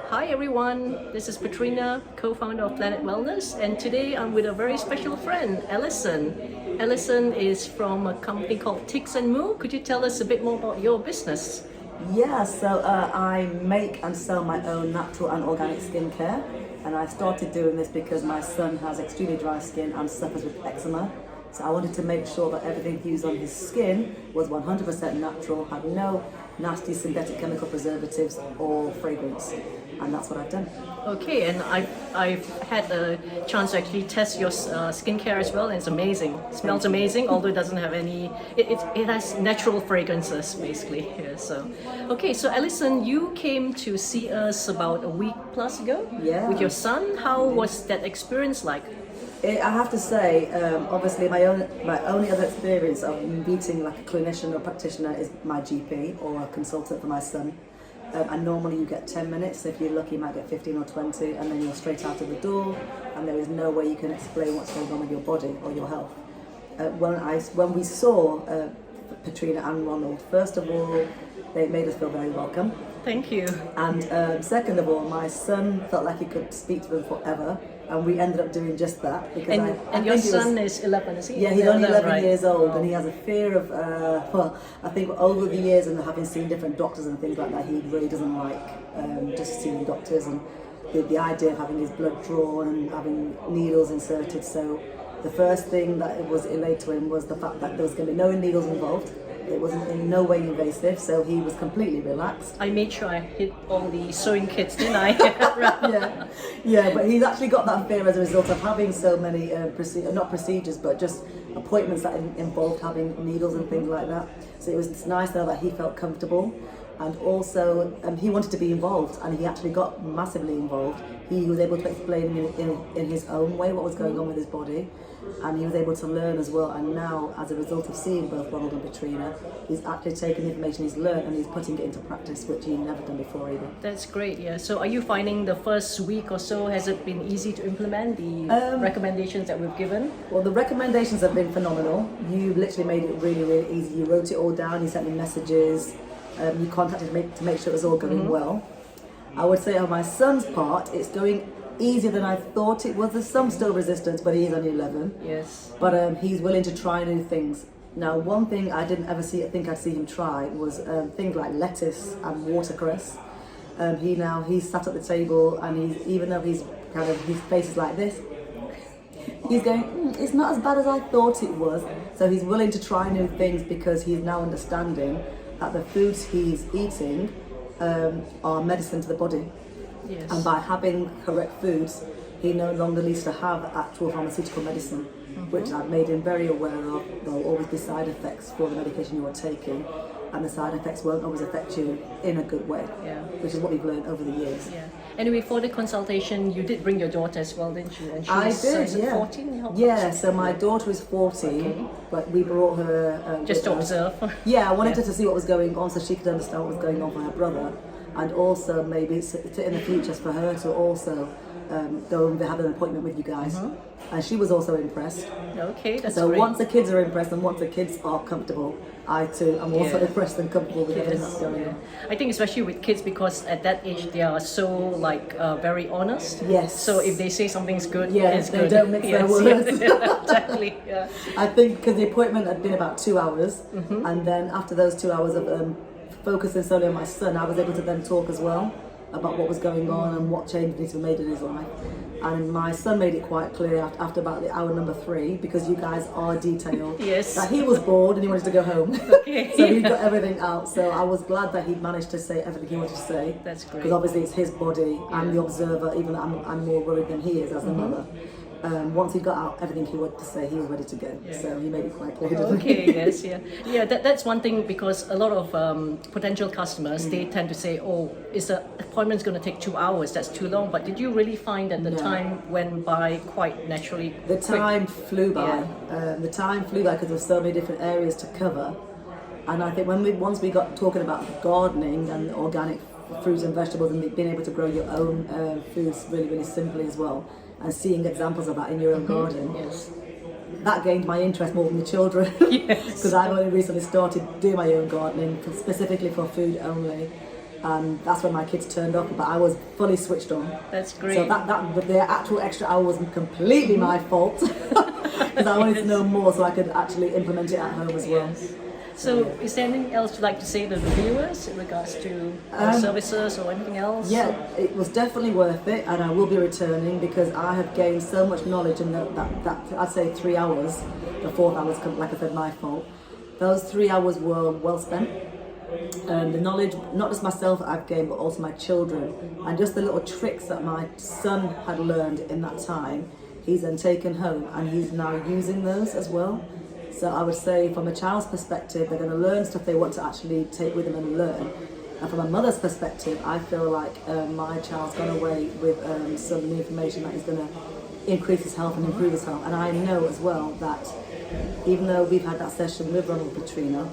Hi everyone, this is Katrina, co-founder of Planet Wellness, and today I'm with a very special friend, Alison. Alison is from a company called Ticks and Moo. Could you tell us a bit more about your business? Yeah, so I make and sell my own natural and organic skincare, and I started doing this because my son has extremely dry skin and suffers with eczema. So I wanted to make sure that everything he used on his skin was 100% natural, had no nasty synthetic chemical preservatives or fragrance, and that's what I've done. Okay, and I've had a chance to actually test your skincare as well, and it's amazing. It smells amazing, although it doesn't have any. It has natural fragrances basically. Yeah, so, okay, so Alison, you came to see us about a week plus ago. Yeah. With your son. How was that experience like? I have to say, obviously my only other experience of meeting like a clinician or practitioner is my GP or a consultant for my son. And normally you get 10 minutes, so if you're lucky you might get 15 or 20, and then you're straight out of the door, and there is no way you can explain what's going on with your body or your health. When we saw Katrina and Ronald, first of all, they made us feel very welcome. Thank you. And second of all, my son felt like he could speak to them forever, and we ended up doing just that. Because and your son is 11, is he? Yeah, he's only 11 right. years old, and he has a fear of, well, I think over the years and having seen different doctors and things like that, he really doesn't like just seeing doctors and the idea of having his blood drawn and having needles inserted. So the first thing that was relayed to him was the fact that there was going to be no needles involved. It wasn't in no way invasive, so he was completely relaxed. I made sure I hit all the sewing kits, didn't I? yeah, but he's actually got that fear as a result of having so many, not procedures, but just appointments that involved having needles and things like that. So it was nice to know that he felt comfortable, and also he wanted to be involved, and he actually got massively involved. He was able to explain in his own way what was going on with his body, and he was able to learn as well. And now, as a result of seeing both Ronald and Katrina, he's actually taking the information he's learned and he's putting it into practice, which he'd never done before either. That's great, yeah. So are you finding the first week or so, has it been easy to implement the recommendations that we've given? Well, the recommendations have been phenomenal. You literally made it really, really easy. You wrote it all down, you sent me messages, you contacted me to make sure it was all going well. I would say on my son's part, it's going easier than I thought it was. There's some still resistance, but he's only 11. Yes. But he's willing to try new things. Now, one thing I didn't ever think I'd see him try was things like lettuce and watercress. He's sat at the table, and even though his face is like this, he's going, it's not as bad as I thought it was. So he's willing to try new things because he's now understanding that the foods he's eating are medicine to the body. Yes. And by having correct foods, he no longer needs to have actual pharmaceutical medicine, which I've made him very aware of. There will always be side effects for the medication you are taking, and the side effects won't always affect you in a good way, which is what we've learned over the years. Yeah. Anyway, for the consultation, you did bring your daughter as well, didn't you? And I did, yeah. 14? Yeah, so my daughter is 14, but we brought her... just to observe. Yeah, I wanted her to see what was going on so she could understand what was going on for her brother, and also maybe in the future for her to also go and have an appointment with you guys. And she was also impressed. Okay, that's so great. Once the kids are impressed and once the kids are comfortable, I too am also impressed and comfortable with everything that's going on. I think especially with kids, because at that age they are so very honest. Yes. So if they say something's good, yes, it's they good. don't mix their words. Exactly. Yeah. I think because the appointment had been about 2 hours, and then after those 2 hours of focusing solely on my son, I was able to then talk as well about what was going on and what changes needed to be made in his life. And my son made it quite clear after about the hour number 3, because you guys are detailed, that he was bored and he wanted to go home. Okay. So he got everything out. So I was glad that he managed to say everything he wanted to say. That's great. Because obviously it's his body. I'm the observer, even though I'm more worried than he is as the mother. Once he got out everything he wanted to say, he was ready to go. Yeah. So he made it quite clear. Okay, yes, yeah. That's one thing, because a lot of potential customers they tend to say, "Oh, is the appointment's going to take 2 hours? That's too long." But did you really find that the time went by quite naturally? The time flew by. The time flew by because there were so many different areas to cover. And I think once we got talking about gardening and organic fruits and vegetables and being able to grow your own foods really, really simply as well, and seeing examples of that in your own garden, that gained my interest more than the children, because I've only recently started doing my own gardening specifically for food only. and that's when my kids turned up. But I was fully switched on. That's great. So but the actual extra hour was completely my fault because I wanted to know more so I could actually implement it at home as well. Yes. So, is there anything else you'd like to say to the viewers in regards to our services or anything else? Yeah, it was definitely worth it, and I will be returning because I have gained so much knowledge in that I'd say 3 hours. The fourth hour was, like I said, my fault. Those 3 hours were well spent. The knowledge, not just myself I've gained, but also my children, and just the little tricks that my son had learned in that time, he's then taken home and he's now using those as well. So I would say from a child's perspective, they're going to learn stuff they want to actually take with them and learn. And from a mother's perspective, I feel like my child's gone away with some new information that is going to increase his health and improve his health. And I know as well that even though we've had that session with Ronald and Katrina,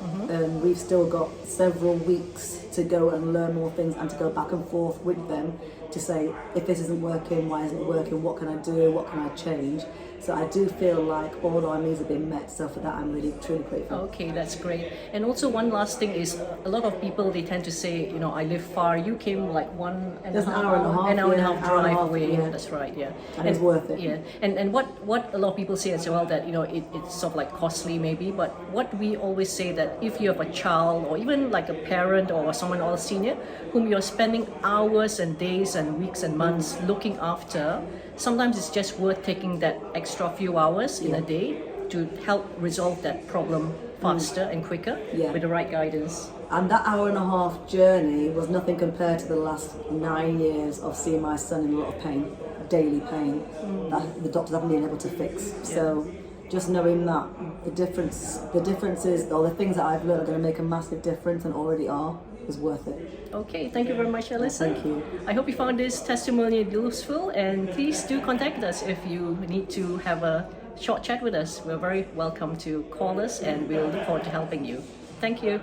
we've still got several weeks to go and learn more things and to go back and forth with them to say, if this isn't working, why isn't it working, what can I do, what can I change? So I do feel like all our needs have been met, so for that I'm really truly grateful. Okay, that's great. And also one last thing is, a lot of people, they tend to say, you know, I live far, you came like an hour and a half drive away. Yeah. That's right, yeah. And it's worth it. Yeah, and what a lot of people say as well, that, you know, it's sort of like costly maybe, but what we always say that if you have a child or even like a parent or someone or a senior whom you're spending hours and days and weeks and months looking after, sometimes it's just worth taking that extra few hours in a day to help resolve that problem faster and quicker with the right guidance. And that hour and a half journey was nothing compared to the last 9 years of seeing my son in a lot of pain, daily pain, that the doctors haven't been able to fix. So just knowing that the differences or the things that I've learned are going to make a massive difference and already are, is worth it. Okay, thank you very much, Alison. Thank you. I hope you found this testimonial useful, and please do contact us if you need to have a short chat with us. We're very welcome to call us, and we'll look forward to helping you. Thank you.